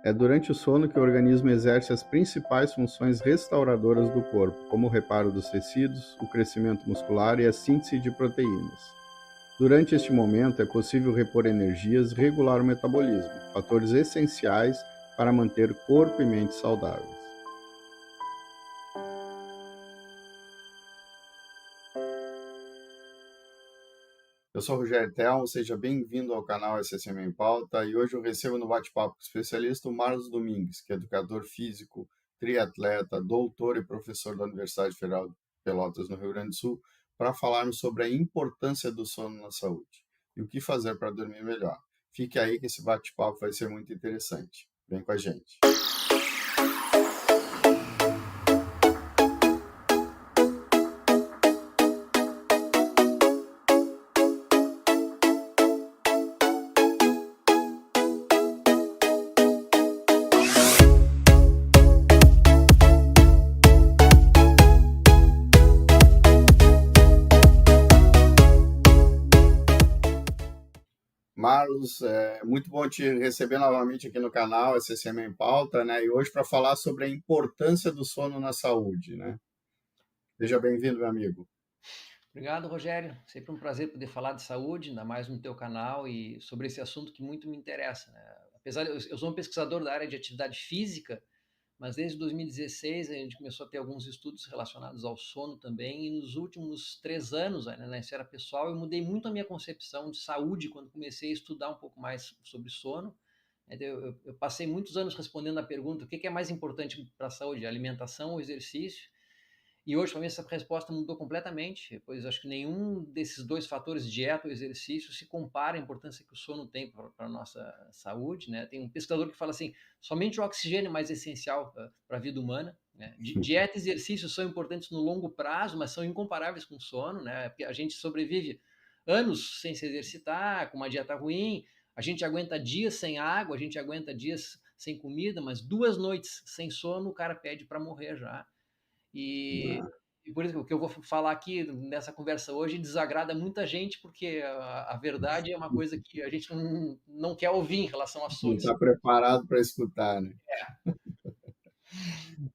É durante o sono que o organismo exerce as principais funções restauradoras do corpo, como o reparo dos tecidos, o crescimento muscular e a síntese de proteínas. Durante este momento, é possível repor energias e regular o metabolismo, fatores essenciais para manter corpo e mente saudáveis. Eu sou o Rogério Telmo, seja bem-vindo ao canal SSM em Pauta e hoje eu recebo no bate-papo com o especialista o Marlos Domingues, que é educador físico, triatleta, doutor e professor da Universidade Federal de Pelotas, no Rio Grande do Sul, para falarmos sobre a importância do sono na saúde e o que fazer para dormir melhor. Fique aí que esse bate-papo vai ser muito interessante. Vem com a gente. Marlos, é muito bom te receber novamente aqui no canal SSM em Pauta, né? E hoje para falar sobre a importância do sono na saúde, né? Seja bem-vindo, meu amigo. Obrigado, Rogério. Sempre um prazer poder falar de saúde, ainda mais no teu canal e sobre esse assunto que muito me interessa, né? Apesar de eu sou um pesquisador da área de atividade física, mas desde 2016 a gente começou a ter alguns estudos relacionados ao sono também, e nos últimos 3 anos, né, na esfera pessoal, eu mudei muito a minha concepção de saúde quando comecei a estudar um pouco mais sobre sono. Eu passei muitos anos respondendo a pergunta: o que é mais importante para a saúde, alimentação ou exercício? E hoje, para mim, essa resposta mudou completamente, pois acho que nenhum desses dois fatores, dieta ou exercício, se compara à importância que o sono tem para a nossa saúde, né? Tem um pesquisador que fala assim, somente o oxigênio é mais essencial para a vida humana, né? Dieta e exercício são importantes no longo prazo, mas são incomparáveis com o sono, né? Porque a gente sobrevive anos sem se exercitar, com uma dieta ruim, a gente aguenta dias sem água, a gente aguenta dias sem comida, mas 2 noites sem sono, o cara pede para morrer já. E, Ah, e por isso que o que eu vou falar aqui nessa conversa hoje desagrada muita gente, porque a verdade é uma coisa que a gente não quer ouvir em relação a não sono. está preparado para escutar, né?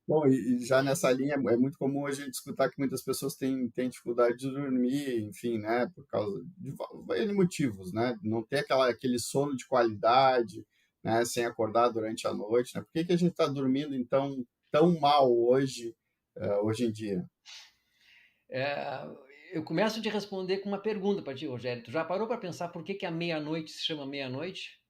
Bom, e já nessa linha é muito comum a gente escutar que muitas pessoas têm dificuldade de dormir, enfim, né? Por causa de N motivos, né? Não ter aquele sono de qualidade, né? Sem acordar durante a noite, né? Por que que a gente está dormindo, então, tão mal hoje, hoje em dia? É, eu começo a te responder com uma pergunta para ti, Rogério. Tu já parou para pensar por que a meia-noite se chama meia-noite?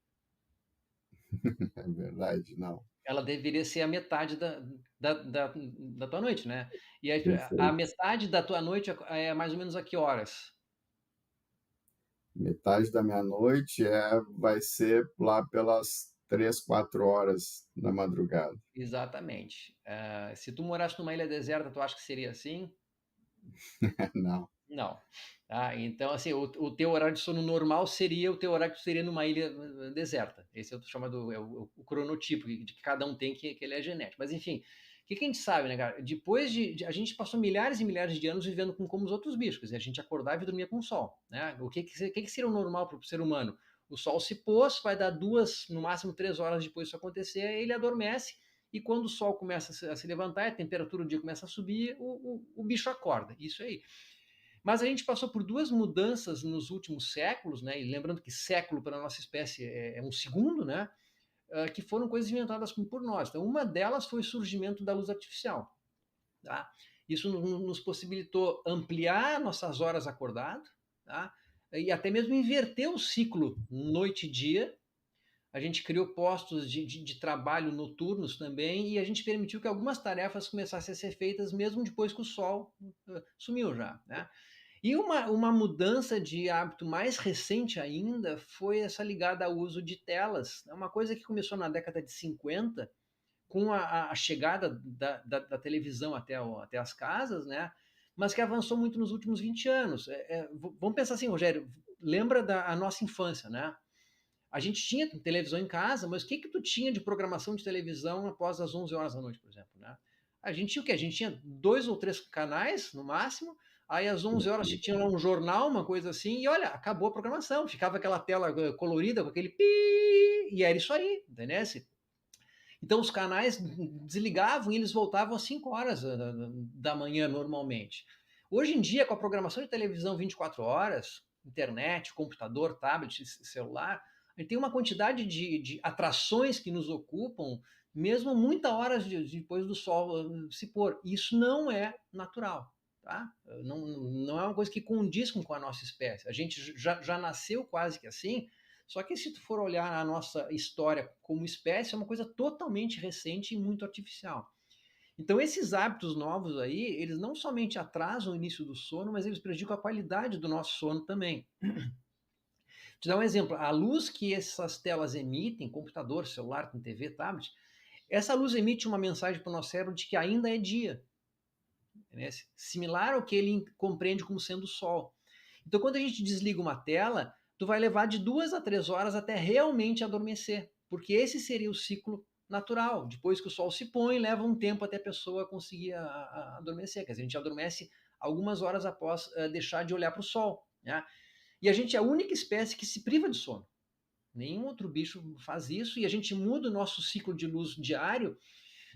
É verdade, não. Ela deveria ser a metade da tua noite, né? E a Perfeito. metade da tua noite é mais ou menos a que horas? Metade da meia-noite vai ser lá pelas 3, 4 horas da madrugada. Exatamente. Se tu morasse numa ilha deserta, tu acha que seria assim? Não. Não. Tá? Então, assim, o teu horário de sono normal seria o teu horário que tu teria numa ilha deserta. Esse é o chamado o cronotipo que cada um tem, que ele é genético. Mas, enfim, o que a gente sabe, né, cara? Depois a gente passou milhares e milhares de anos vivendo como os outros bichos. Quer dizer, a gente acordava e dormia com o sol. Né? O que seria o normal para o ser humano? O sol se pôs, vai dar 2, no máximo 3 horas depois disso acontecer, ele adormece. E quando o sol começa a se levantar, a temperatura do dia começa a subir, o bicho acorda. Isso aí. Mas a gente passou por duas mudanças nos últimos séculos, né? E lembrando que século para a nossa espécie é um segundo, né? Que foram coisas inventadas por nós. Então, uma delas foi o surgimento da luz artificial. Tá? Isso nos possibilitou ampliar nossas horas acordado, tá? E até mesmo inverter o ciclo noite e dia. A gente criou postos de trabalho noturnos também e a gente permitiu que algumas tarefas começassem a ser feitas mesmo depois que o sol sumiu já, né? E uma mudança de hábito mais recente ainda foi essa ligada ao uso de telas. É uma coisa que começou na década de 50, com a chegada da televisão até as casas, né? Mas que avançou muito nos últimos 20 anos. Vamos pensar assim, Rogério, lembra da nossa infância, né? A gente tinha televisão em casa, mas o que tu tinha de programação de televisão após as 11 horas da noite, por exemplo, né? A gente tinha o quê? A gente tinha 2 ou 3 canais, no máximo, aí às 11 horas tinha lá um jornal, uma coisa assim, e olha, acabou a programação, ficava aquela tela colorida com aquele pi, e era isso aí, entendeu? Então os canais desligavam e eles voltavam às 5 horas da manhã normalmente. Hoje em dia, com a programação de televisão 24 horas, internet, computador, tablet, celular, a gente tem uma quantidade de atrações que nos ocupam, mesmo muitas horas depois do sol se pôr. Isso não é natural. Tá? Não é uma coisa que condiz com a nossa espécie. A gente já nasceu quase que assim, só que se tu for olhar a nossa história como espécie, é uma coisa totalmente recente e muito artificial. Então, esses hábitos novos aí, eles não somente atrasam o início do sono, mas eles prejudicam a qualidade do nosso sono também. Te dar um exemplo, a luz que essas telas emitem, computador, celular, com TV, tablet, essa luz emite uma mensagem para o nosso cérebro de que ainda é dia, né? Similar ao que ele compreende como sendo o sol. Então, quando a gente desliga uma tela, tu vai levar de 2 a 3 horas até realmente adormecer, porque esse seria o ciclo natural. Depois que o sol se põe, leva um tempo até a pessoa conseguir adormecer. Quer dizer, a gente adormece algumas horas após deixar de olhar para o sol, né? E a gente é a única espécie que se priva de sono. Nenhum outro bicho faz isso e a gente muda o nosso ciclo de luz diário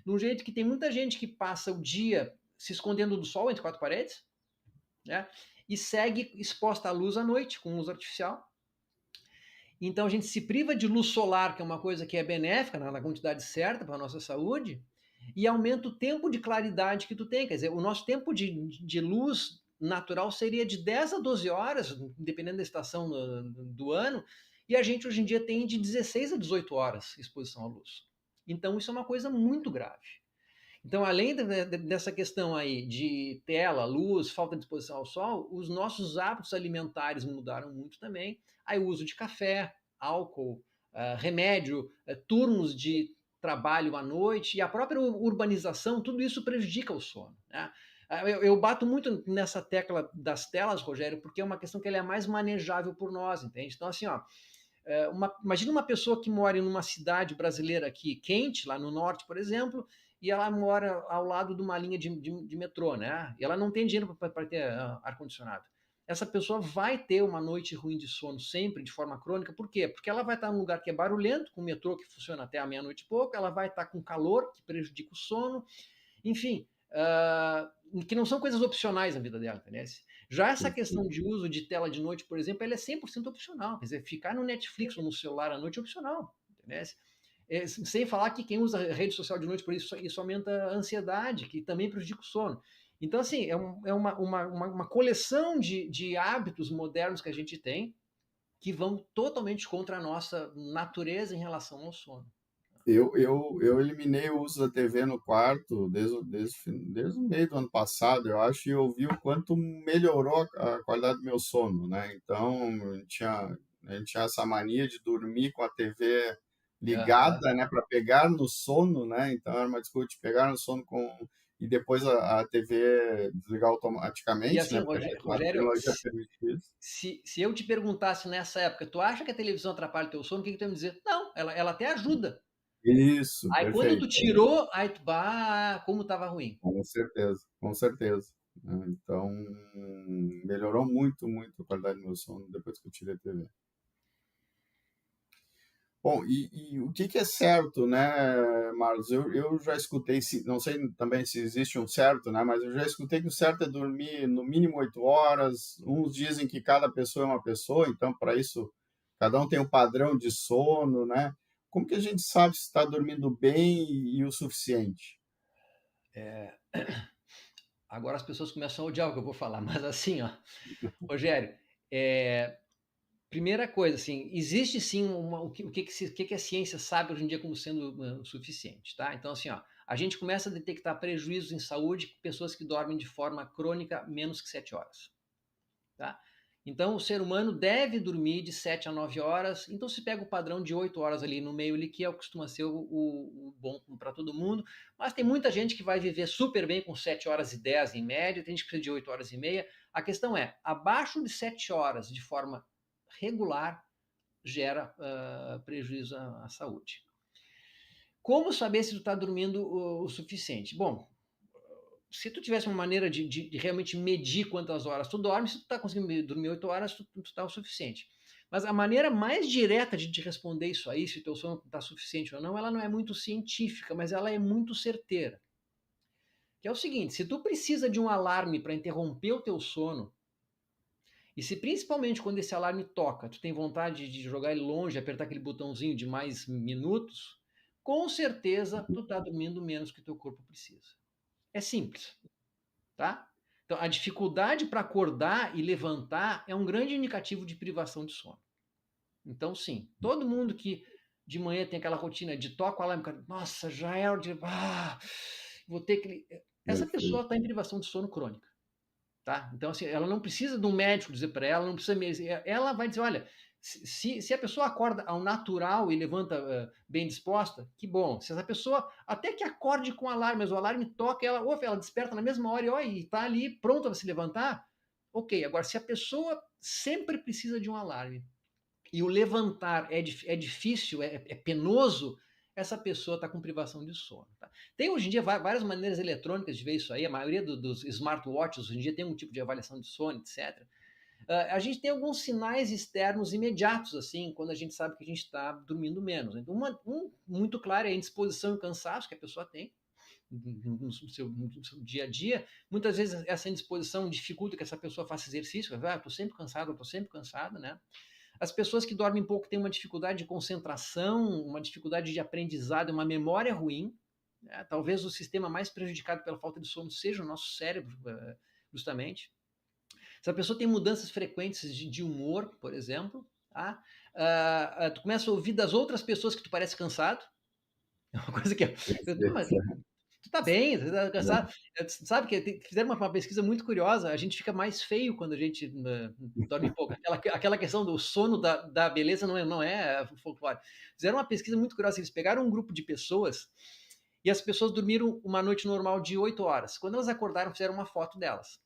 de um jeito que tem muita gente que passa o dia se escondendo do sol entre quatro paredes, né? E segue exposta à luz à noite, com luz artificial. Então a gente se priva de luz solar, que é uma coisa que é benéfica na quantidade certa para a nossa saúde, e aumenta o tempo de claridade que tu tem. Quer dizer, o nosso tempo de luz natural seria de 10 a 12 horas, dependendo da estação do ano, e a gente hoje em dia tem de 16 a 18 horas exposição à luz. Então isso é uma coisa muito grave. Então, além dessa questão aí de tela, luz, falta de exposição ao sol, os nossos hábitos alimentares mudaram muito também. Aí o uso de café, álcool, remédio, turnos de trabalho à noite e a própria urbanização, tudo isso prejudica o sono, né? Eu bato muito nessa tecla das telas, Rogério, porque é uma questão que ela é mais manejável por nós, entende? Então, assim, ó, imagina uma pessoa que mora em uma cidade brasileira aqui quente, lá no norte, por exemplo, e ela mora ao lado de uma linha de metrô, né? E ela não tem dinheiro para ter ar-condicionado. Essa pessoa vai ter uma noite ruim de sono sempre, de forma crônica. Por quê? Porque ela vai estar num lugar que é barulhento, com o metrô que funciona até a meia-noite e pouco, ela vai estar com calor, que prejudica o sono. Enfim, que não são coisas opcionais na vida dela, entendeu? Já essa questão de uso de tela de noite, por exemplo, ela é 100% opcional. Quer dizer, ficar no Netflix ou no celular à noite é opcional, entendeu? Sem falar que quem usa rede social de noite, por isso aumenta a ansiedade, que também prejudica o sono. Então, assim, é uma coleção de hábitos modernos que a gente tem que vão totalmente contra a nossa natureza em relação ao sono. Eu eliminei o uso da TV no quarto desde o meio do ano passado, eu acho, e eu vi o quanto melhorou a qualidade do meu sono, né? Então, a gente tinha essa mania de dormir com a TV Aham. ligada, né, para pegar no sono, né? Então, era uma desculpa de pegar no sono e depois a TV desligar E automaticamente, assim, né? Porque a Rogério, tecnologia permite isso. se eu te perguntasse nessa época, tu acha que a televisão atrapalha o teu sono, o que tu ia me dizer? Não, ela até ajuda. Isso, Aí quando tu perfeito. tirou, aí tu, bah, como tava ruim. Com certeza, com certeza. Né? Então, melhorou muito, muito a qualidade do meu sono depois que eu tirei a TV. Bom, e o que que é certo, né, Marlos? Eu já escutei, não sei também se existe um certo, né, mas eu já escutei que o certo é dormir no mínimo 8 horas. Uns dizem que cada pessoa é uma pessoa, então, para isso, cada um tem um padrão de sono, né? Como que a gente sabe se está dormindo bem e o suficiente? É, agora as pessoas começam a odiar o que eu vou falar, mas assim, ó, Rogério, é, primeira coisa, assim, existe sim o que a ciência sabe hoje em dia como sendo o suficiente, tá? Então, assim, ó, a gente começa a detectar prejuízos em saúde com pessoas que dormem de forma crônica menos que 7 horas, tá? Então, o ser humano deve dormir de 7 a 9 horas. Então, se pega o padrão de 8 horas ali no meio, ali, que é o que costuma ser o bom para todo mundo. Mas tem muita gente que vai viver super bem com 7 horas e 10 em média, tem gente que precisa de 8 horas e meia. A questão é, abaixo de 7 horas de forma regular, gera prejuízo à saúde. Como saber se tu está dormindo o suficiente? Bom, se tu tivesse uma maneira de realmente medir quantas horas tu dorme, se tu está conseguindo dormir 8 horas, tu está o suficiente. Mas a maneira mais direta de te responder isso aí, se o teu sono está suficiente ou não, ela não é muito científica, mas ela é muito certeira. Que é o seguinte, se tu precisa de um alarme para interromper o teu sono, e se principalmente quando esse alarme toca, tu tem vontade de jogar ele longe, apertar aquele botãozinho de mais minutos, com certeza tu tá dormindo menos que o teu corpo precisa. É simples, tá? Então, a dificuldade para acordar e levantar é um grande indicativo de privação de sono. Então, sim, todo mundo que de manhã tem aquela rotina de toca o alarme, cara, nossa, já é hora de. Vou ter que. Essa pessoa Perfeito. está em privação de sono crônica. Tá? Então, assim, ela não precisa de um médico dizer para ela, não precisa mesmo. Ela vai dizer: olha, se a pessoa acorda ao natural e levanta bem disposta, que bom. Se essa pessoa, até que acorde com o alarme, mas o alarme toca, ela desperta na mesma hora e está ali pronta para se levantar, ok. Agora, se a pessoa sempre precisa de um alarme e o levantar é difícil, é penoso, essa pessoa está com privação de sono. Tá? Tem hoje em dia várias maneiras eletrônicas de ver isso aí, a maioria dos smartwatches hoje em dia tem um tipo de avaliação de sono, etc. A gente tem alguns sinais externos imediatos, assim, quando a gente sabe que a gente está dormindo menos. Então, muito claro é a indisposição e cansaço que a pessoa tem no seu dia a dia. Muitas vezes essa indisposição dificulta que essa pessoa faça exercício. Estou sempre cansado, estou sempre cansado, né? As pessoas que dormem pouco têm uma dificuldade de concentração, uma dificuldade de aprendizado, uma memória ruim. Né? Talvez o sistema mais prejudicado pela falta de sono seja o nosso cérebro, justamente. Se a pessoa tem mudanças frequentes de humor, por exemplo, tá? Tu começa a ouvir das outras pessoas que tu parece cansado. É uma coisa que tu tá bem, tu tá cansado. Sabe que fizeram uma pesquisa muito curiosa, a gente fica mais feio quando a gente dorme pouco. Aquela questão do sono da beleza não é folclore. Fizeram uma pesquisa muito curiosa, eles pegaram um grupo de pessoas e as pessoas dormiram uma noite normal de 8 horas. Quando elas acordaram, fizeram uma foto delas.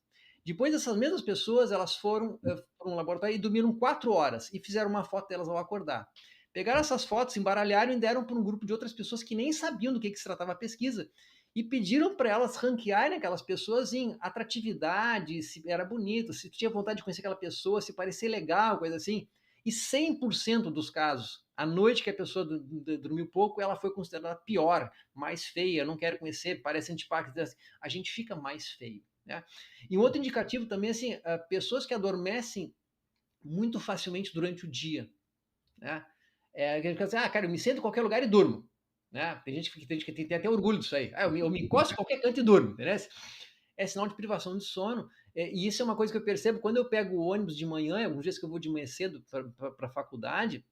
Depois, essas mesmas pessoas, elas foram para um laboratório e dormiram 4 horas e fizeram uma foto delas ao acordar. Pegaram essas fotos, embaralharam e deram para um grupo de outras pessoas que nem sabiam do que se tratava a pesquisa e pediram para elas ranquearem aquelas pessoas em atratividade, se era bonito, se tinha vontade de conhecer aquela pessoa, se parecia legal, coisa assim. E 100% dos casos, a noite que a pessoa dormiu pouco, ela foi considerada pior, mais feia, não quero conhecer, parece antipática. A gente fica mais feio. Né? E um outro indicativo também, assim, pessoas que adormecem muito facilmente durante o dia. Né? Cara, eu me sento em qualquer lugar e durmo. Né? Tem gente que tem até orgulho disso aí. Eu me encosto em qualquer canto e durmo. Entendeu? É sinal de privação de sono. E isso é uma coisa que eu percebo quando eu pego o ônibus de manhã, alguns dias que eu vou de manhã cedo para a faculdade,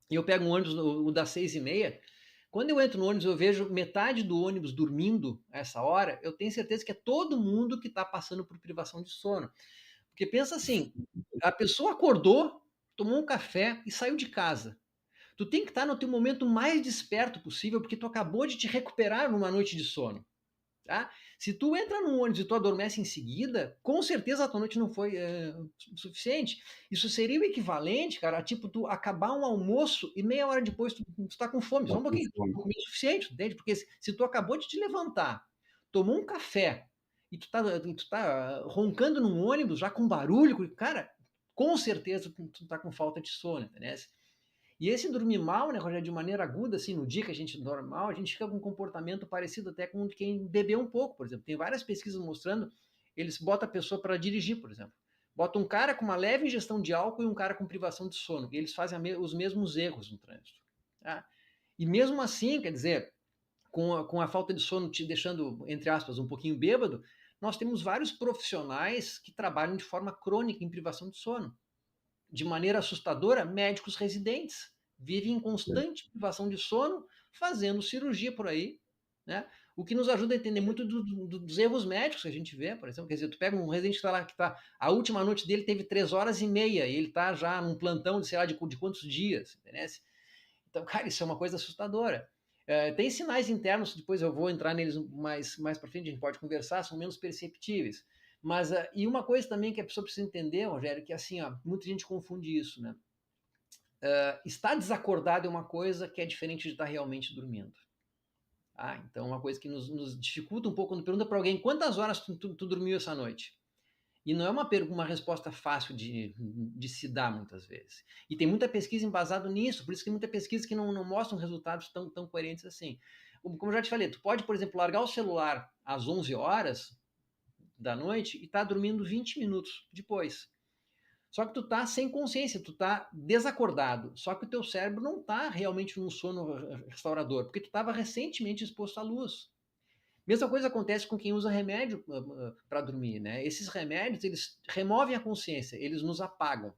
e eu pego um ônibus o das 6h30. Quando eu entro no ônibus, eu vejo metade do ônibus dormindo a essa hora, eu tenho certeza que é todo mundo que está passando por privação de sono. Porque pensa assim, a pessoa acordou, tomou um café e saiu de casa. Tu tem que estar no teu momento mais desperto possível, porque tu acabou de te recuperar numa noite de sono. Tá? Se tu entra num ônibus e tu adormece em seguida, com certeza a tua noite não foi suficiente. Isso seria o equivalente, cara, a tipo tu acabar um almoço e meia hora depois tu tá com fome, só um pouquinho, tu não comeu o suficiente, entende? Porque se tu acabou de te levantar, tomou um café e tu tá roncando num ônibus já com barulho, cara, com certeza tu tá com falta de sono, entendeu? E esse dormir mal, né, Rogério, de maneira aguda, assim, no dia que a gente dorme mal, a gente fica com um comportamento parecido até com quem bebeu um pouco, por exemplo. Tem várias pesquisas mostrando, eles botam a pessoa para dirigir, por exemplo. Botam um cara com uma leve ingestão de álcool e um cara com privação de sono. E eles fazem os mesmos erros no trânsito. Tá? E mesmo assim, quer dizer, com a falta de sono te deixando, entre aspas, um pouquinho bêbado, nós temos vários profissionais que trabalham de forma crônica em privação de sono. De maneira assustadora, médicos residentes vivem em constante privação de sono, fazendo cirurgia por aí, né? O que nos ajuda a entender muito dos erros médicos que a gente vê, por exemplo. Quer dizer, tu pega um residente que está lá, a última noite dele teve 3 horas e meia, e ele está já num plantão de sei lá de quantos dias, entendeu? Então, cara, isso é uma coisa assustadora. Tem sinais internos, depois eu vou entrar neles mais para frente, a gente pode conversar, são menos perceptíveis. Mas, e uma coisa também que a pessoa precisa entender, Rogério, que assim, ó, muita gente confunde isso, né? Estar desacordado é uma coisa que é diferente de estar realmente dormindo. Então, uma coisa que nos dificulta um pouco, quando pergunta para alguém quantas horas tu dormiu essa noite? E não é uma resposta fácil de se dar muitas vezes. E tem muita pesquisa embasada nisso, por isso que tem muita pesquisa que não mostram resultados tão coerentes assim. Como eu já te falei, tu pode, por exemplo, largar o celular às 11 horas da noite e estar dormindo 20 minutos depois. Só que tu tá sem consciência, tu tá desacordado. Só que o teu cérebro não tá realmente num sono restaurador, porque tu estava recentemente exposto à luz. Mesma coisa acontece com quem usa remédio para dormir, né? Esses remédios, eles removem a consciência, eles nos apagam.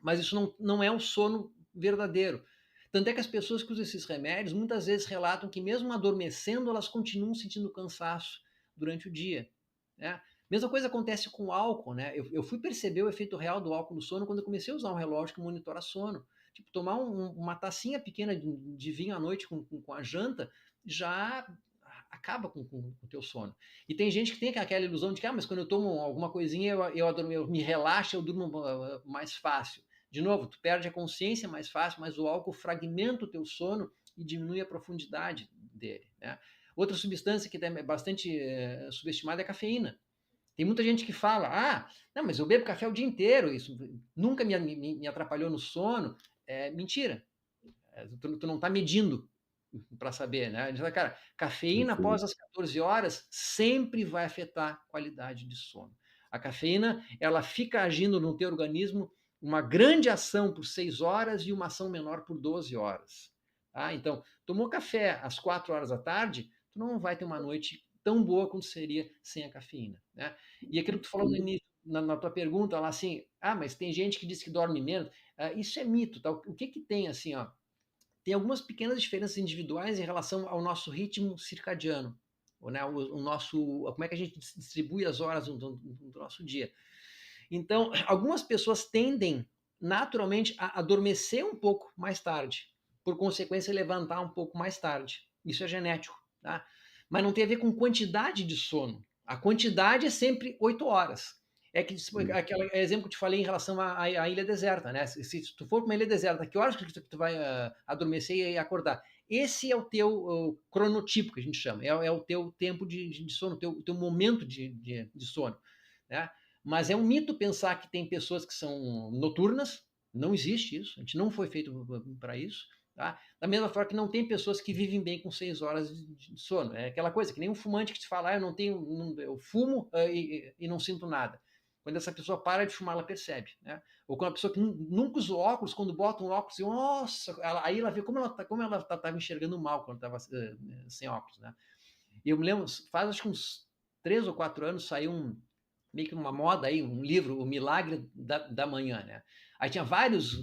Mas isso não é um sono verdadeiro. Tanto é que as pessoas que usam esses remédios muitas vezes relatam que mesmo adormecendo, elas continuam sentindo cansaço durante o dia, né? Mesma coisa acontece com o álcool, né? Eu fui perceber o efeito real do álcool no sono quando eu comecei a usar um relógio que monitora sono. Tipo, tomar uma tacinha pequena de vinho à noite com a janta já acaba com o teu sono. E tem gente que tem aquela ilusão de que, mas quando eu tomo alguma coisinha, eu me relaxo, eu durmo mais fácil. De novo, tu perde a consciência mais fácil, mas o álcool fragmenta o teu sono e diminui a profundidade dele, né? Outra substância que é bastante subestimada é a cafeína. Tem muita gente que fala, não, mas eu bebo café o dia inteiro, isso nunca me atrapalhou no sono. É mentira. Tu não está medindo para saber, né? Cara, cafeína após as 14 horas sempre vai afetar a qualidade de sono. A cafeína, ela fica agindo no teu organismo uma grande ação por 6 horas e uma ação menor por 12 horas. Tá? Então, tomou café às 4 horas da tarde, tu não vai ter uma noite tão boa quanto seria sem a cafeína, né? E aquilo que tu falou no início, na tua pergunta, lá assim, mas tem gente que diz que dorme menos. Isso é mito, tá? O que tem assim, ó? Tem algumas pequenas diferenças individuais em relação ao nosso ritmo circadiano, né? o nosso, como é que a gente distribui as horas do nosso dia. Então, algumas pessoas tendem naturalmente a adormecer um pouco mais tarde, por consequência, levantar um pouco mais tarde. Isso é genético, tá? Mas não tem a ver com quantidade de sono. A quantidade é sempre 8 horas. É que aquele exemplo que eu te falei em relação à ilha deserta, né? Se tu for para uma ilha deserta, que horas que tu vai adormecer e acordar? Esse é o teu cronotipo, que a gente chama. É o teu tempo de sono, o teu momento de sono, né? Mas é um mito pensar que tem pessoas que são noturnas. Não existe isso. A gente não foi feito para isso. Tá? Da mesma forma que não tem pessoas que vivem bem com 6 horas de sono. É aquela coisa que nem um fumante que te fala, eu não tenho, eu fumo e não sinto nada. Quando essa pessoa para de fumar, ela percebe, né? Ou quando a pessoa que nunca usou óculos, quando bota um óculos, nossa, aí ela vê como ela estava enxergando mal quando estava sem óculos, né? E eu me lembro, faz acho que uns 3 ou 4 anos saiu meio que uma moda aí, um livro, O Milagre da Manhã, né? Aí tinha vários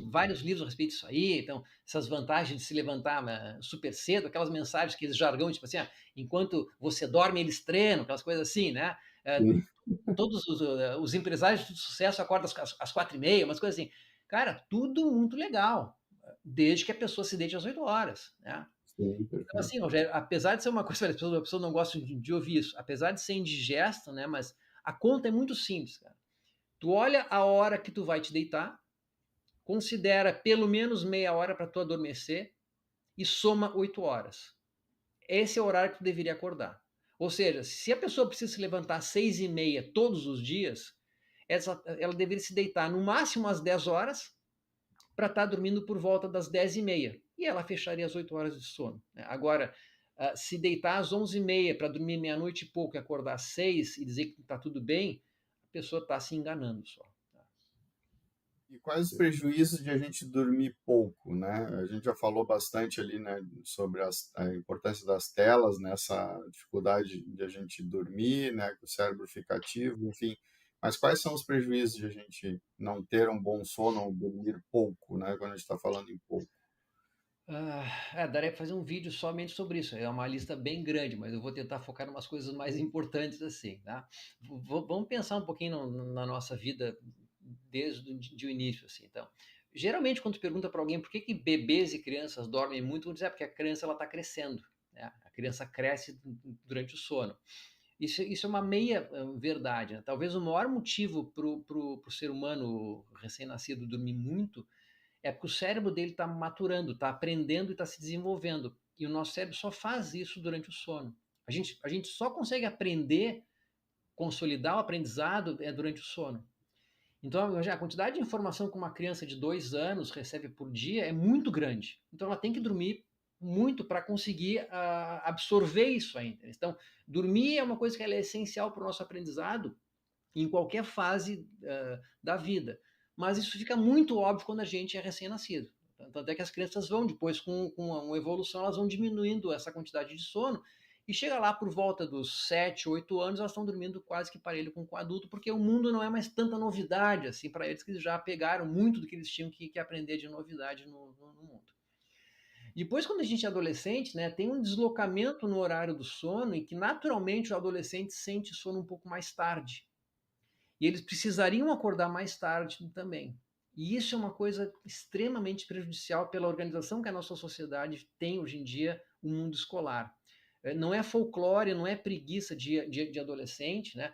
livros a respeito disso aí, então, essas vantagens de se levantar super cedo, aquelas mensagens, aqueles jargão, tipo assim, enquanto você dorme, eles treinam, aquelas coisas assim, né? Todos os empresários de sucesso acordam às 4h30, umas coisas assim. Cara, tudo muito legal, desde que a pessoa se deite às 8 horas, né? Sim, Então, perfeito. assim, Rogério, apesar de ser uma coisa, a pessoa não gosta de ouvir isso, apesar de ser indigesto, né? Mas a conta é muito simples, cara. Tu olha a hora que tu vai te deitar, considera pelo menos meia hora para tu adormecer e soma 8 horas. Esse é o horário que tu deveria acordar. Ou seja, se a pessoa precisa se levantar às 6h30 todos os dias, ela deveria se deitar no máximo às 10 horas para estar dormindo por volta das 10h30. E ela fecharia as 8 horas de sono, né? Agora, se deitar às 11h30 para dormir meia-noite e pouco e acordar às 6 e dizer que está tudo bem, a pessoa está se enganando só. E quais os prejuízos de a gente dormir pouco, né? A gente já falou bastante ali, né, sobre a importância das telas nessa dificuldade de a gente dormir, né, que o cérebro fica ativo, enfim. Mas quais são os prejuízos de a gente não ter um bom sono ou dormir pouco, né, quando a gente está falando em pouco? Daria para fazer um vídeo somente sobre isso. É uma lista bem grande, mas eu vou tentar focar em umas coisas mais importantes assim, tá? Vamos pensar um pouquinho na nossa vida desde o início, assim. Então, geralmente quando tu pergunta para alguém por que bebês e crianças dormem muito, vão dizer porque a criança ela está crescendo, né? A criança cresce durante o sono. Isso é uma meia verdade, né? Talvez o maior motivo para o ser humano recém-nascido dormir muito é porque o cérebro dele está maturando, está aprendendo e está se desenvolvendo. E o nosso cérebro só faz isso durante o sono. A gente só consegue aprender consolidar o aprendizado é durante o sono. Então, a quantidade de informação que uma criança de 2 anos recebe por dia é muito grande. Então, ela tem que dormir muito para conseguir absorver isso ainda. Então, dormir é uma coisa que ela é essencial para o nosso aprendizado em qualquer fase da vida. Mas isso fica muito óbvio quando a gente é recém-nascido. Tanto é que as crianças vão depois, com uma evolução, elas vão diminuindo essa quantidade de sono e chega lá por volta dos 7, 8 anos, elas estão dormindo quase que parelho com o adulto, porque o mundo não é mais tanta novidade assim para eles, que eles já pegaram muito do que eles tinham que aprender de novidade no mundo. Depois, quando a gente é adolescente, né, tem um deslocamento no horário do sono e que naturalmente o adolescente sente sono um pouco mais tarde. E eles precisariam acordar mais tarde também. E isso é uma coisa extremamente prejudicial pela organização que a nossa sociedade tem hoje em dia, o mundo escolar. Não é folclore, não é preguiça de adolescente, né?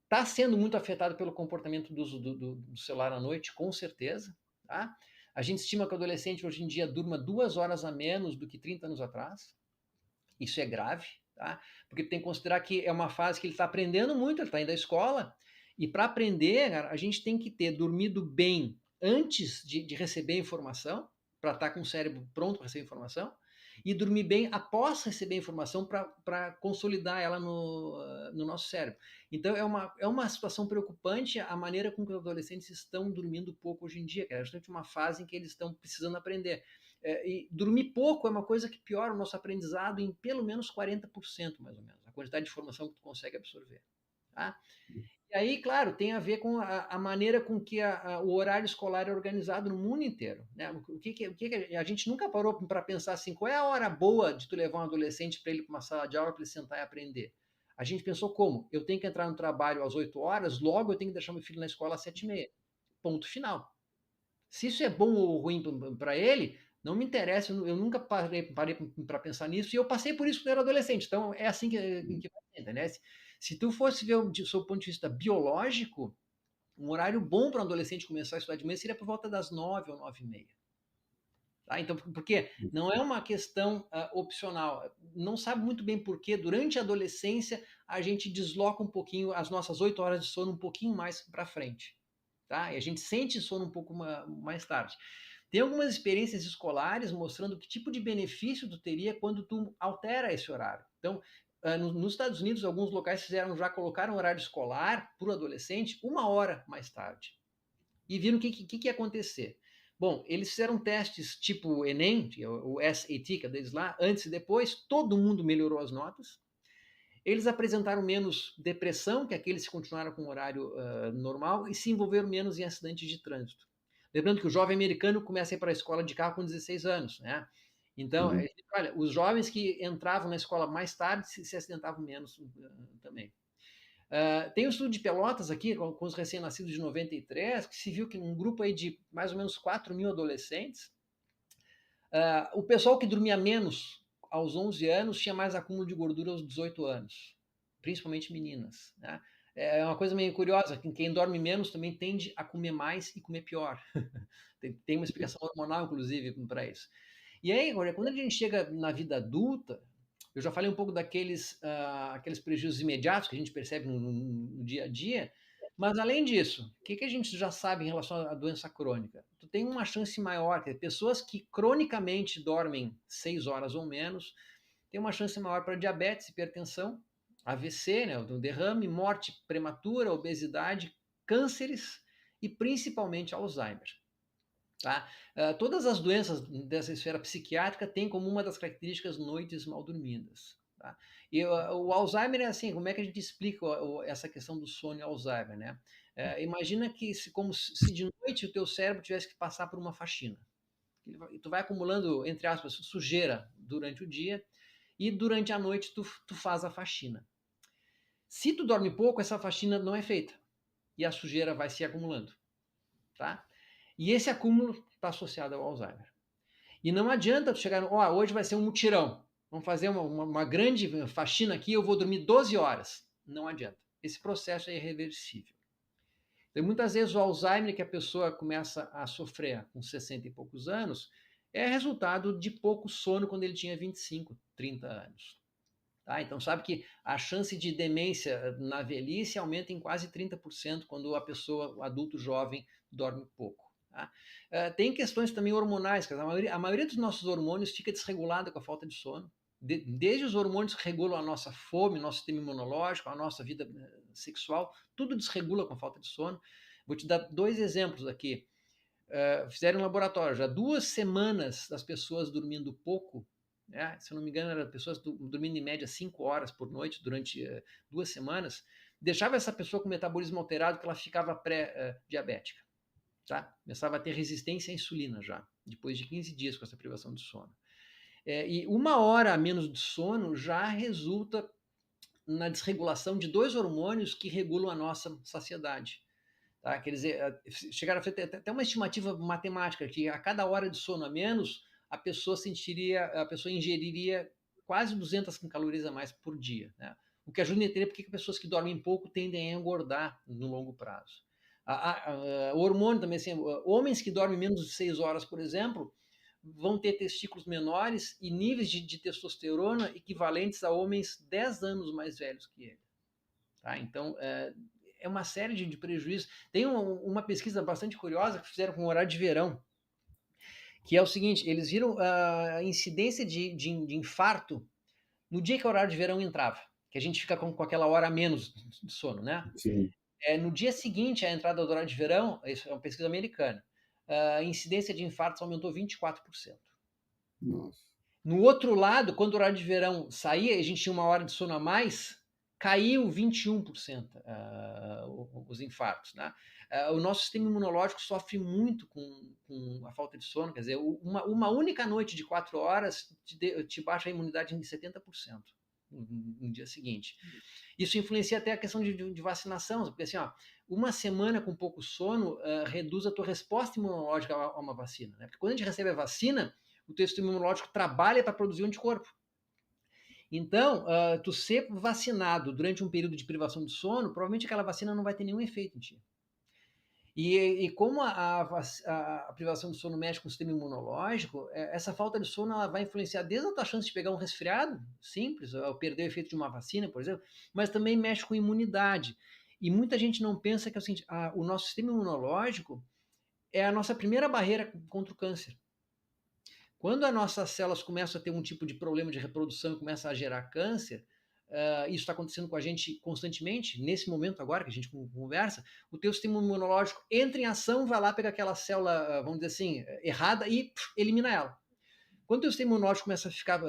Está sendo muito afetado pelo comportamento do celular à noite, com certeza. Tá? A gente estima que o adolescente hoje em dia durma 2 horas a menos do que 30 anos atrás. Isso é grave, tá? Porque tem que considerar que é uma fase que ele está aprendendo muito, ele está indo à escola, e para aprender, cara, a gente tem que ter dormido bem antes de receber a informação, para estar com o cérebro pronto para receber a informação, e dormir bem após receber a informação para consolidar ela no nosso cérebro. Então é uma situação preocupante a maneira com que os adolescentes estão dormindo pouco hoje em dia, que é justamente uma fase em que eles estão precisando aprender. E dormir pouco é uma coisa que piora o nosso aprendizado em pelo menos 40%, mais ou menos, a quantidade de informação que tu consegue absorver. Tá? E aí, claro, tem a ver com a maneira com que o horário escolar é organizado no mundo inteiro. Né? O que a gente nunca parou para pensar assim, qual é a hora boa de tu levar um adolescente para ele para uma sala de aula para ele sentar e aprender? A gente pensou como? Eu tenho que entrar no trabalho às 8 horas, logo eu tenho que deixar meu filho na escola às 7h30. Ponto final. Se isso é bom ou ruim para ele, não me interessa, eu nunca parei para pensar nisso, e eu passei por isso quando eu era adolescente, então é assim que vai ser, né? Se tu fosse ver do seu ponto de vista biológico, um horário bom para um adolescente começar a estudar de manhã seria por volta das 9 ou 9h30. Tá? Então, porque não é uma questão opcional. Não sabe muito bem por que durante a adolescência a gente desloca um pouquinho as nossas 8 horas de sono um pouquinho mais para frente. Tá? E a gente sente sono um pouco mais tarde. Tem algumas experiências escolares mostrando que tipo de benefício tu teria quando tu altera esse horário. Então, nos Estados Unidos, alguns locais colocaram horário escolar para o adolescente 1 hora mais tarde. E viram o que ia acontecer. Bom, eles fizeram testes tipo Enem, o SAT, que é deles lá, antes e depois, todo mundo melhorou as notas. Eles apresentaram menos depressão, que aqueles que continuaram com o horário normal, e se envolveram menos em acidentes de trânsito. Lembrando que o jovem americano começa a ir para a escola de carro com 16 anos, né? Então, olha, os jovens que entravam na escola mais tarde se acidentavam menos também. Tem um estudo de Pelotas aqui, com os recém-nascidos de 93, que se viu que num grupo aí de mais ou menos 4.000 adolescentes, o pessoal que dormia menos aos 11 anos tinha mais acúmulo de gordura aos 18 anos, principalmente meninas. Né? É uma coisa meio curiosa, que quem dorme menos também tende a comer mais e comer pior. Tem uma explicação hormonal, inclusive, para isso. E aí, agora, quando a gente chega na vida adulta, eu já falei um pouco aqueles prejuízos imediatos que a gente percebe no dia a dia, mas além disso, o que a gente já sabe em relação à doença crônica? Tu tem uma chance maior, que pessoas que cronicamente dormem 6 horas ou menos, têm uma chance maior para diabetes, hipertensão, AVC, né, o derrame, morte prematura, obesidade, cânceres e principalmente Alzheimer. Tá? Todas as doenças dessa esfera psiquiátrica têm como uma das características noites mal dormidas. Tá? E o Alzheimer é assim, como é que a gente explica essa questão do sono e Alzheimer? Né? Imagina que como se de noite o teu cérebro tivesse que passar por uma faxina. Tu vai acumulando, entre aspas, sujeira durante o dia e durante a noite tu faz a faxina. Se tu dorme pouco, essa faxina não é feita e a sujeira vai se acumulando. Tá? E esse acúmulo está associado ao Alzheimer. E não adianta tu chegar, hoje vai ser um mutirão, vamos fazer uma grande faxina aqui, eu vou dormir 12 horas. Não adianta. Esse processo é irreversível. Então, muitas vezes o Alzheimer que a pessoa começa a sofrer com 60 e poucos anos é resultado de pouco sono quando ele tinha 25, 30 anos. Tá? Então, sabe que a chance de demência na velhice aumenta em quase 30% quando a pessoa, o adulto jovem, dorme pouco. Tá? Tem questões também hormonais, a maioria dos nossos hormônios fica desregulada com a falta de sono. Desde os hormônios que regulam a nossa fome, nosso sistema imunológico, a nossa vida sexual, tudo desregula com a falta de sono. Vou te dar 2 exemplos aqui. Fizeram um laboratório, já 2 semanas das pessoas dormindo pouco, né? Se eu não me engano, eram pessoas dormindo em média 5 horas por noite durante 2 semanas, deixava essa pessoa com metabolismo alterado que ela ficava pré-diabética. Tá? Começava a ter resistência à insulina já, depois de 15 dias com essa privação de sono. E 1 hora a menos de sono já resulta na desregulação de 2 hormônios que regulam a nossa saciedade. Tá? Quer dizer, chegaram a fazer até uma estimativa matemática que a cada hora de sono a menos, a pessoa ingeriria quase 200 calorias a mais por dia. Né? O que ajuda a entender porque pessoas que dormem pouco tendem a engordar no longo prazo. O hormônio também, assim, homens que dormem menos de 6 horas, por exemplo, vão ter testículos menores e níveis de testosterona equivalentes a homens 10 anos mais velhos que ele. Tá? Então, é uma série de prejuízos. Tem uma pesquisa bastante curiosa que fizeram com o horário de verão, que é o seguinte, eles viram a incidência de infarto no dia que o horário de verão entrava, que a gente fica com aquela hora a menos de sono, né? Sim. No dia seguinte à entrada do horário de verão, isso é uma pesquisa americana, a incidência de infartos aumentou 24%. Nossa. No outro lado, quando o horário de verão saía, a gente tinha 1 hora de sono a mais, caiu 21% os infartos. Né? O nosso sistema imunológico sofre muito com a falta de sono, quer dizer, uma única noite de 4 horas te baixa a imunidade em 70% no dia seguinte. Isso influencia até a questão de vacinação, porque assim, uma semana com pouco sono reduz a tua resposta imunológica a uma vacina. Né? Porque quando a gente recebe a vacina, o teu sistema imunológico trabalha para produzir anticorpo. Então, tu ser vacinado durante um período de privação de sono, provavelmente aquela vacina não vai ter nenhum efeito em ti. E como a privação de sono mexe com o sistema imunológico, essa falta de sono ela vai influenciar desde a tua chance de pegar um resfriado, simples, ou perder o efeito de uma vacina, por exemplo, mas também mexe com imunidade. E muita gente não pensa que é o seguinte, o nosso sistema imunológico é a nossa primeira barreira contra o câncer. Quando as nossas células começam a ter um tipo de problema de reprodução e começam a gerar câncer, isso está acontecendo com a gente constantemente, nesse momento agora que a gente conversa, o teu sistema imunológico entra em ação, vai lá pegar aquela célula, vamos dizer assim, errada e elimina ela. Quando o teu sistema imunológico começa a ficar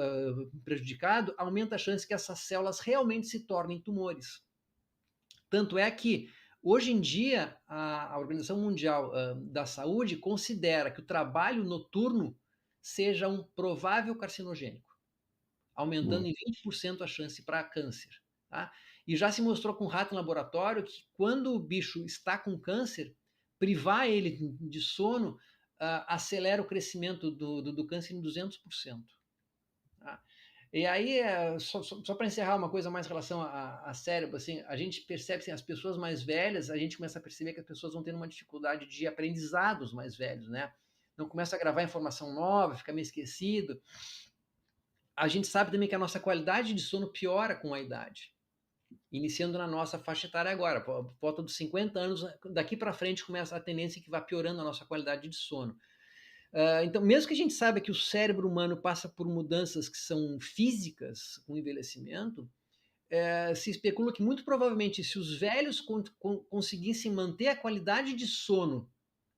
prejudicado, aumenta a chance que essas células realmente se tornem tumores. Tanto é que, hoje em dia, a Organização Mundial da Saúde considera que o trabalho noturno seja um provável carcinogênico, aumentando em 20% a chance para câncer. Tá? E já se mostrou com rato em laboratório que quando o bicho está com câncer, privar ele de sono acelera o crescimento do câncer em 200%. Tá? E aí, só para encerrar uma coisa mais em relação a cérebro, assim, a gente percebe assim, as pessoas mais velhas, a gente começa a perceber que as pessoas vão tendo uma dificuldade de aprendizados mais velhos, né? Não começa a gravar informação nova, fica meio esquecido. A gente sabe também que a nossa qualidade de sono piora com a idade, iniciando na nossa faixa etária agora. Por volta dos 50 anos, daqui para frente começa a tendência que vai piorando a nossa qualidade de sono. Então, mesmo que a gente saiba que o cérebro humano passa por mudanças que são físicas com o envelhecimento, se especula que muito provavelmente se os velhos conseguissem manter a qualidade de sono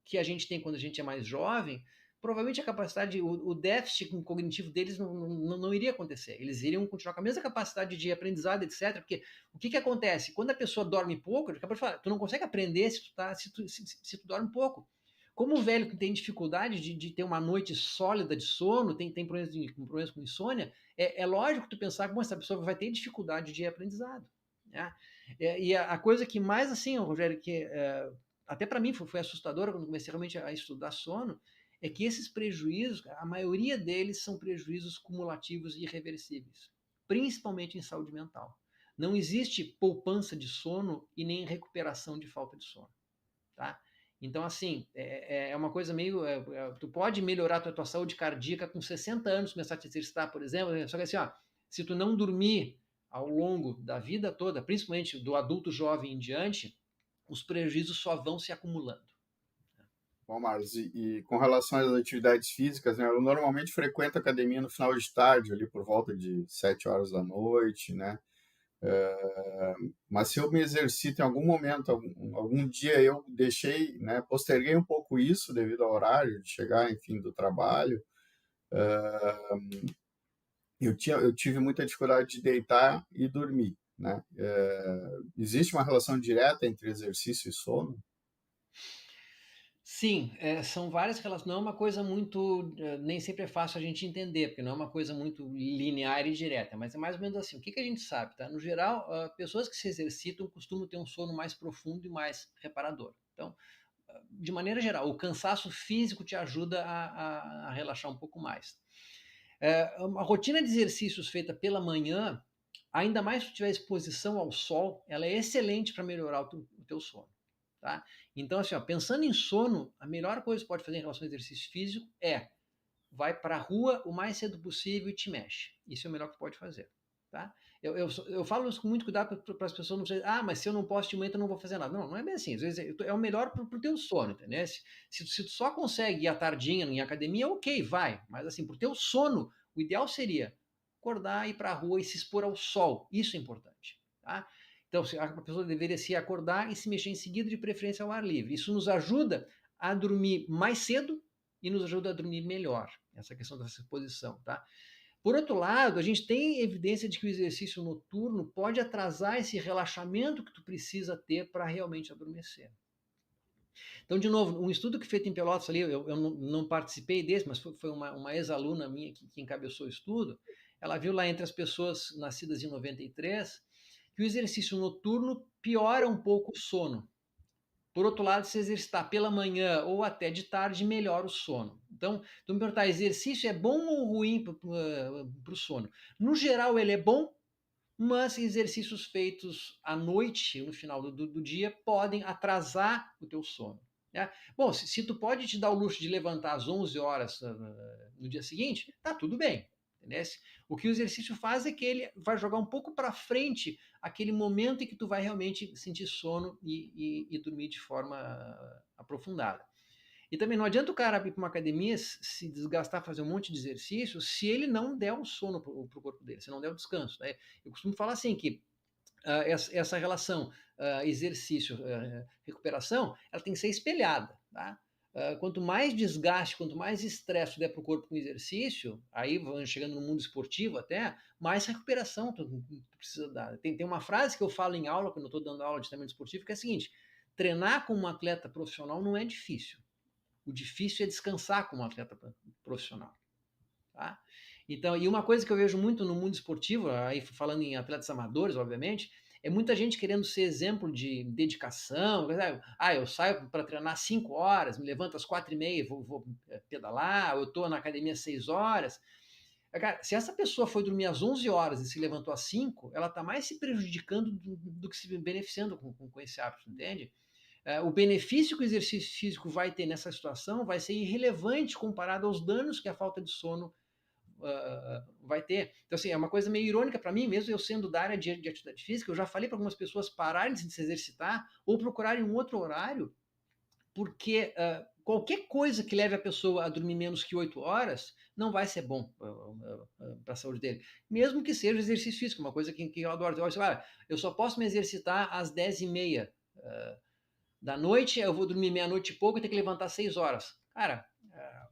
que a gente tem quando a gente é mais jovem, provavelmente a capacidade, o déficit cognitivo deles não iria acontecer. Eles iriam continuar com a mesma capacidade de aprendizado, etc. Porque o que acontece? Quando a pessoa dorme pouco, eu acabei de falar, tu não consegue aprender se tu dorme pouco. Como o velho que tem dificuldade de ter uma noite sólida de sono, tem problemas com insônia, é lógico tu pensar que essa pessoa vai ter dificuldade de aprendizado. Né? E a coisa que mais, assim, Rogério, que até para mim foi assustadora quando comecei realmente a estudar sono, é que esses prejuízos, a maioria deles são prejuízos cumulativos e irreversíveis, principalmente em saúde mental. Não existe poupança de sono e nem recuperação de falta de sono. Tá? Então, assim, é uma coisa meio... tu pode melhorar a tua saúde cardíaca com 60 anos, começar a te exercitar, por exemplo, só que assim, se tu não dormir ao longo da vida toda, principalmente do adulto jovem em diante, os prejuízos só vão se acumulando. Bom, Marlos, e com relação às atividades físicas, né, eu normalmente frequento a academia no final de tarde, ali por volta de 7 horas da noite, né? Mas se eu me exercito em algum momento, algum dia eu deixei, né, posterguei um pouco isso devido ao horário de chegar, enfim, do trabalho. Eu tive muita dificuldade de deitar e dormir, né? Existe uma relação direta entre exercício e sono? Sim, são várias relações. Não é uma coisa muito. Nem sempre é fácil a gente entender, porque não é uma coisa muito linear e direta, mas é mais ou menos assim. O que que a gente sabe, tá? No geral, pessoas que se exercitam costumam ter um sono mais profundo e mais reparador. Então, de maneira geral, o cansaço físico te ajuda a relaxar um pouco mais. Uma rotina de exercícios feita pela manhã, ainda mais se tu tiver exposição ao sol, ela é excelente para melhorar o teu sono. Tá? Então, assim, ó, pensando em sono, a melhor coisa que pode fazer em relação ao exercício físico é vai para a rua o mais cedo possível e te mexe. Isso é o melhor que pode fazer. Tá? Eu falo isso com muito cuidado para as pessoas não dizerem, mas se eu não posso de manhã, eu não vou fazer nada. Não, não é bem assim. Às vezes é o melhor para o teu sono, entendeu? Se tu só consegue ir à tardinha em academia, ok, vai. Mas assim, para o teu sono, o ideal seria acordar, ir para a rua e se expor ao sol. Isso é importante. Tá? Então, a pessoa deveria se acordar e se mexer em seguida, de preferência ao ar livre. Isso nos ajuda a dormir mais cedo e nos ajuda a dormir melhor. Essa questão dessa exposição, tá? Por outro lado, a gente tem evidência de que o exercício noturno pode atrasar esse relaxamento que tu precisa ter para realmente adormecer. Então, de novo, um estudo que feito em Pelotas ali, eu não participei desse, mas foi uma ex-aluna minha que encabeçou o estudo. Ela viu lá entre as pessoas nascidas em 93 que o exercício noturno piora um pouco o sono. Por outro lado, se exercitar pela manhã ou até de tarde, melhora o sono. Então, tu me perguntar, exercício é bom ou ruim para o sono? No geral, ele é bom, mas exercícios feitos à noite, no final do dia, podem atrasar o teu sono. Né? Bom, se tu pode te dar o luxo de levantar às 11 horas no dia seguinte, tá tudo bem. Entendeu? O que o exercício faz é que ele vai jogar um pouco para frente aquele momento em que tu vai realmente sentir sono e dormir de forma aprofundada. E também não adianta o cara ir para uma academia, se desgastar, fazer um monte de exercício, se ele não der o sono para o corpo dele, se não der o descanso. Né? Eu costumo falar assim que essa relação exercício-recuperação, ela tem que ser espelhada. Tá? Quanto mais desgaste, quanto mais estresse der para o corpo com exercício, aí chegando no mundo esportivo até, mais recuperação tu precisa dar. Tem uma frase que eu falo em aula, quando eu estou dando aula de treinamento esportivo, que é a seguinte: treinar como um atleta profissional não é difícil. O difícil é descansar como um atleta profissional. Tá? Então, e uma coisa que eu vejo muito no mundo esportivo, aí falando em atletas amadores, obviamente, é muita gente querendo ser exemplo de dedicação. Eu saio para treinar 5 horas, me levanto às 4h30, vou pedalar, eu estou na academia às 6 horas. Cara, se essa pessoa foi dormir às 11 horas e se levantou às 5, ela está mais se prejudicando do que se beneficiando com esse hábito, entende? O benefício que o exercício físico vai ter nessa situação vai ser irrelevante comparado aos danos que a falta de sono vai ter. Então, assim, é uma coisa meio irônica para mim, mesmo eu sendo da área de atividade física, eu já falei para algumas pessoas pararem de se exercitar ou procurarem um outro horário, porque qualquer coisa que leve a pessoa a dormir menos que 8 horas não vai ser bom para a saúde dele. Mesmo que seja exercício físico, uma coisa que eu adoro. Eu só posso me exercitar às 10h30 da noite, eu vou dormir meia-noite e pouco e tenho que levantar às 6 horas. Cara,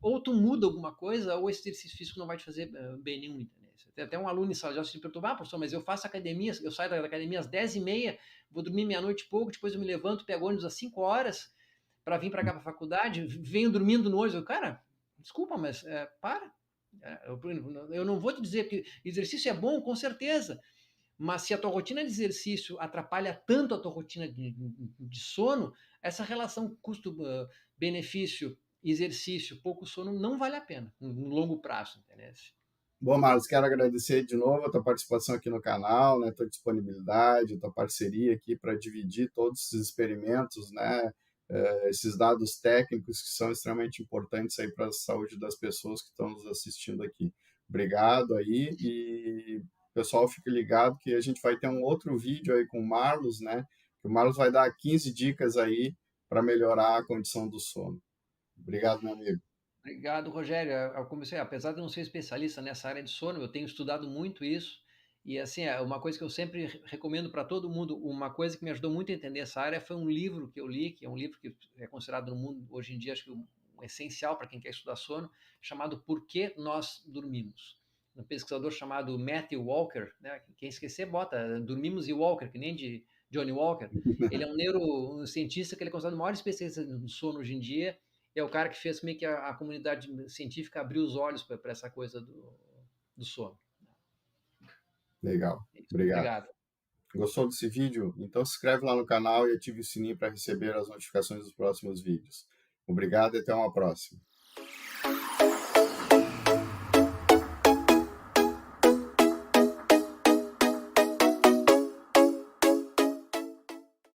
ou tu muda alguma coisa, ou esse exercício físico não vai te fazer bem nenhum, entendeu? Tem até um aluno em sala de aula que se perturba, professor, mas eu faço academia, eu saio da academia às 10h30, vou dormir meia-noite e pouco, depois eu me levanto, pego ônibus às 5 horas para vir para cá para a faculdade, venho dormindo no ônibus. Cara, desculpa, mas para. Eu não vou te dizer que exercício é bom, com certeza, mas se a tua rotina de exercício atrapalha tanto a tua rotina de sono, essa relação custo-benefício, exercício, pouco sono, não vale a pena no longo prazo, entendeu? Bom, Marlos, quero agradecer de novo a tua participação aqui no canal, né, tua disponibilidade, tua parceria aqui para dividir todos esses experimentos, né, esses dados técnicos que são extremamente importantes aí para a saúde das pessoas que estão nos assistindo aqui. Obrigado aí e pessoal fique ligado que a gente vai ter um outro vídeo aí com o Marlos, né? Que o Marlos vai dar 15 dicas aí para melhorar a condição do sono. Obrigado, meu amigo. Obrigado, Rogério. Eu comecei, apesar de não ser especialista nessa área de sono, eu tenho estudado muito isso. E assim, é uma coisa que eu sempre recomendo para todo mundo, uma coisa que me ajudou muito a entender essa área foi um livro que eu li, que é um livro que é considerado no mundo hoje em dia, acho que um essencial para quem quer estudar sono, chamado Por que Nós Dormimos. Um pesquisador chamado Matthew Walker, né? Quem esquecer, bota Dormimos e Walker, que nem de Johnny Walker. Ele é um cientista que ele é considerado o maior especialista no sono hoje em dia, é o cara que fez meio que a comunidade científica abrir os olhos para essa coisa do sono. Legal. É isso. Obrigado. Obrigado. Gostou desse vídeo? Então se inscreve lá no canal e ative o sininho para receber as notificações dos próximos vídeos. Obrigado e até uma próxima.